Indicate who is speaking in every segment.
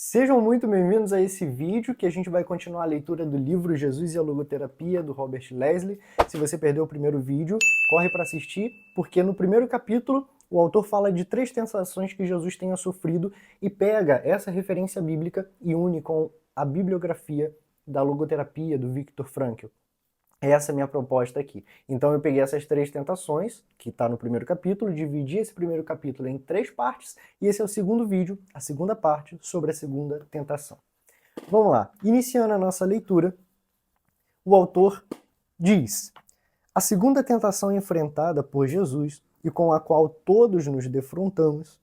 Speaker 1: Sejam muito bem-vindos a esse vídeo que a gente vai continuar a leitura do livro Jesus e a Logoterapia, do Robert Leslie. Se você perdeu o primeiro vídeo, corre para assistir, porque no primeiro capítulo o autor fala de 3 tentações que Jesus tenha sofrido e pega essa referência bíblica e une com a bibliografia da logoterapia do Viktor Frankl. Essa é a minha proposta aqui. Então eu peguei essas 3 tentações, que está no primeiro capítulo, dividi esse primeiro capítulo em 3 partes, e esse é o segundo vídeo, a segunda parte, sobre a segunda tentação. Vamos lá. Iniciando a nossa leitura, o autor diz: a segunda tentação enfrentada por Jesus, e com a qual todos nos defrontamos,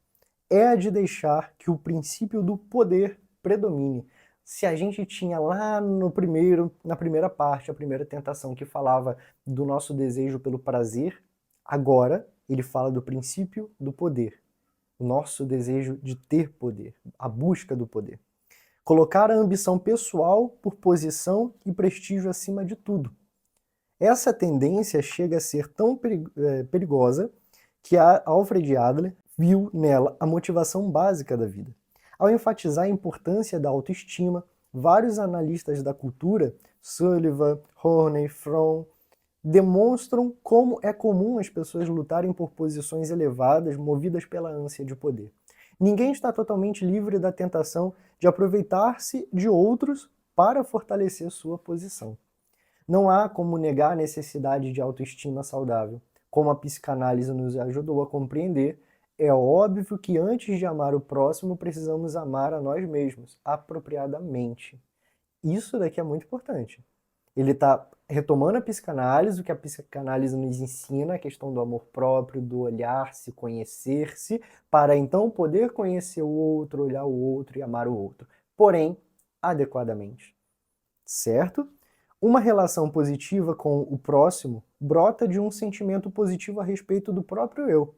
Speaker 1: é a de deixar que o princípio do poder predomine. Se a gente tinha lá na primeira parte, a primeira tentação que falava do nosso desejo pelo prazer, agora ele fala do princípio do poder. O nosso desejo de ter poder, a busca do poder. Colocar a ambição pessoal por posição e prestígio acima de tudo. Essa tendência chega a ser tão perigosa que a Alfred Adler viu nela a motivação básica da vida. Ao enfatizar a importância da autoestima, vários analistas da cultura, Sullivan, Horney, Fromm, demonstram como é comum as pessoas lutarem por posições elevadas movidas pela ânsia de poder. Ninguém está totalmente livre da tentação de aproveitar-se de outros para fortalecer sua posição. Não há como negar a necessidade de autoestima saudável. Como a psicanálise nos ajudou a compreender, é óbvio que antes de amar o próximo, precisamos amar a nós mesmos, apropriadamente. Isso daqui é muito importante. Ele está retomando a psicanálise, o que a psicanálise nos ensina, a questão do amor próprio, do olhar-se, conhecer-se, para então poder conhecer o outro, olhar o outro e amar o outro. Porém, adequadamente. Certo? Uma relação positiva com o próximo brota de um sentimento positivo a respeito do próprio eu.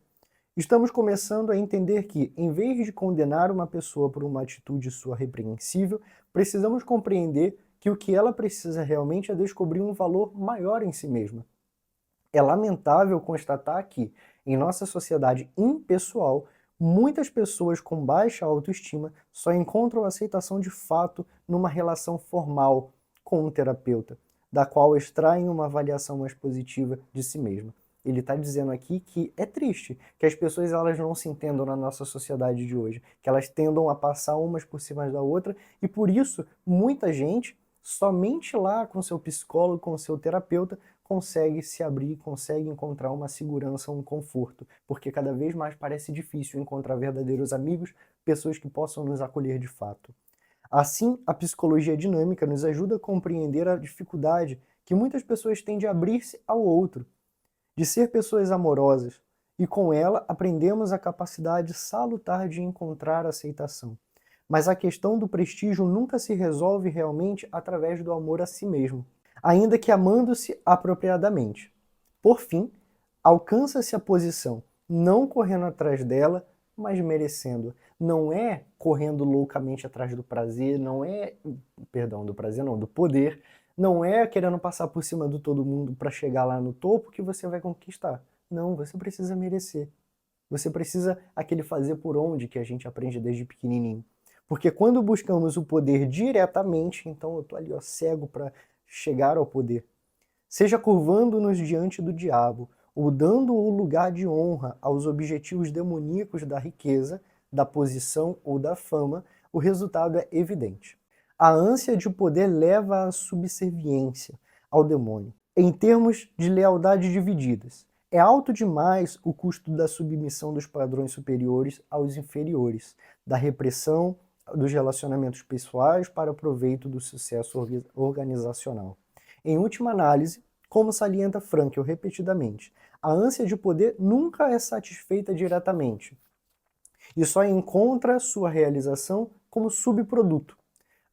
Speaker 1: Estamos começando a entender que, em vez de condenar uma pessoa por uma atitude sua repreensível, precisamos compreender que o que ela precisa realmente é descobrir um valor maior em si mesma. É lamentável constatar que, em nossa sociedade impessoal, muitas pessoas com baixa autoestima só encontram aceitação de fato numa relação formal com um terapeuta, da qual extraem uma avaliação mais positiva de si mesma. Ele está dizendo aqui que é triste que as pessoas elas não se entendam na nossa sociedade de hoje, que elas tendam a passar umas por cima da outra, e por isso muita gente, somente lá com seu psicólogo, com seu terapeuta, consegue se abrir, consegue encontrar uma segurança, um conforto, porque cada vez mais parece difícil encontrar verdadeiros amigos, pessoas que possam nos acolher de fato. Assim, a psicologia dinâmica nos ajuda a compreender a dificuldade que muitas pessoas têm de abrir-se ao outro, de ser pessoas amorosas, e com ela aprendemos a capacidade salutar de encontrar aceitação. Mas a questão do prestígio nunca se resolve realmente através do amor a si mesmo, ainda que amando-se apropriadamente. Por fim, alcança-se a posição, não correndo atrás dela, mas merecendo. Não é correndo loucamente atrás do prazer, não é, perdão, do prazer não, do poder, não é querendo passar por cima de todo mundo para chegar lá no topo que você vai conquistar. Não, você precisa merecer. Você precisa aquele fazer por onde que a gente aprende desde pequenininho. Porque quando buscamos o poder diretamente, então eu tô ali ó, cego para chegar ao poder. Seja curvando-nos diante do diabo, ou dando o lugar de honra aos objetivos demoníacos da riqueza, da posição ou da fama, o resultado é evidente. A ânsia de poder leva à subserviência ao demônio, em termos de lealdade divididas. É alto demais o custo da submissão dos padrões superiores aos inferiores, da repressão dos relacionamentos pessoais para proveito do sucesso organizacional. Em última análise, como salienta Frankl repetidamente, a ânsia de poder nunca é satisfeita diretamente e só encontra sua realização como subproduto.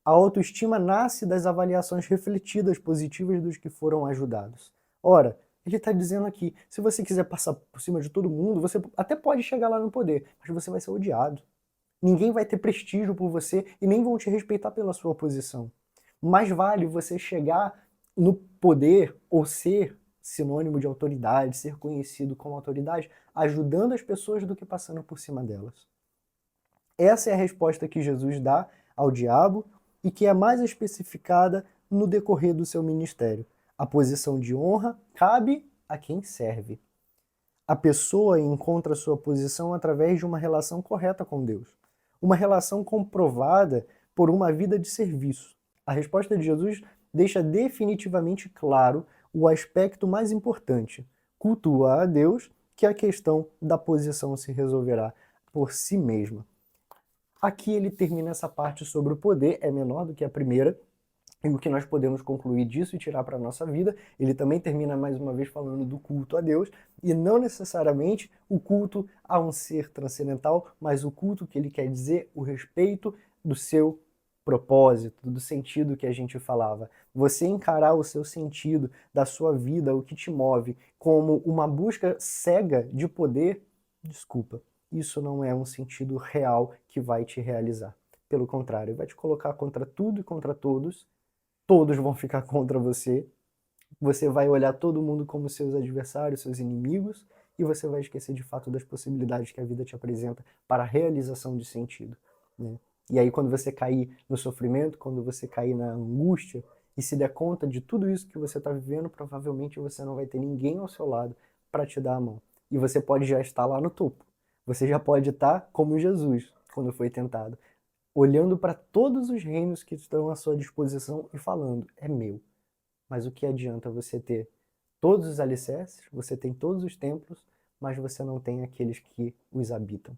Speaker 1: A autoestima nasce das avaliações refletidas positivas dos que foram ajudados. Ora, ele está dizendo aqui, se você quiser passar por cima de todo mundo, você até pode chegar lá no poder, mas você vai ser odiado. Ninguém vai ter prestígio por você e nem vão te respeitar pela sua posição. Mais vale você chegar no poder ou ser sinônimo de autoridade, ser conhecido como autoridade, ajudando as pessoas do que passando por cima delas. Essa é a resposta que Jesus dá ao diabo e que é mais especificada no decorrer do seu ministério. A posição de honra cabe a quem serve. A pessoa encontra sua posição através de uma relação correta com Deus. Uma relação comprovada por uma vida de serviço. A resposta de Jesus deixa definitivamente claro o aspecto mais importante. Cultua a Deus, que a questão da posição se resolverá por si mesma. Aqui ele termina essa parte sobre o poder, é menor do que a primeira, e o que nós podemos concluir disso e tirar para a nossa vida. Ele também termina mais uma vez falando do culto a Deus, e não necessariamente o culto a um ser transcendental, mas o culto que ele quer dizer, o respeito do seu propósito, do sentido que a gente falava. Você encarar o seu sentido da sua vida, o que te move, como uma busca cega de poder, desculpa, isso não é um sentido real que vai te realizar. Pelo contrário, vai te colocar contra tudo e contra todos, todos vão ficar contra você, você vai olhar todo mundo como seus adversários, seus inimigos, e você vai esquecer de fato das possibilidades que a vida te apresenta para a realização de sentido, né? E aí quando você cair no sofrimento, quando você cair na angústia, e se der conta de tudo isso que você está vivendo, provavelmente você não vai ter ninguém ao seu lado para te dar a mão. E você pode já estar lá no topo. Você já pode estar como Jesus, quando foi tentado, olhando para todos os reinos que estão à sua disposição e falando, é meu. Mas o que adianta você ter todos os alicerces, você tem todos os templos, mas você não tem aqueles que os habitam.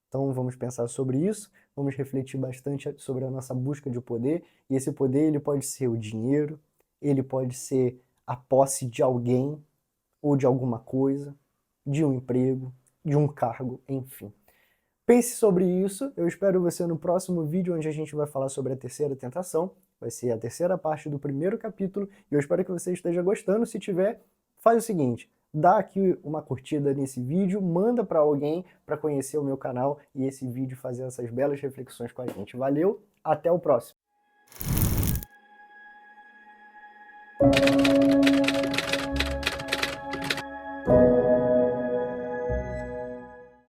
Speaker 1: Então vamos pensar sobre isso, vamos refletir bastante sobre a nossa busca de poder, e esse poder ele pode ser o dinheiro, ele pode ser a posse de alguém ou de alguma coisa, de um emprego, de um cargo, enfim. Pense sobre isso, eu espero você no próximo vídeo onde a gente vai falar sobre a terceira tentação, vai ser a terceira parte do primeiro capítulo, e eu espero que você esteja gostando. Se tiver, faz o seguinte, dá aqui uma curtida nesse vídeo, manda para alguém para conhecer o meu canal e esse vídeo fazer essas belas reflexões com a gente. Valeu, até o próximo!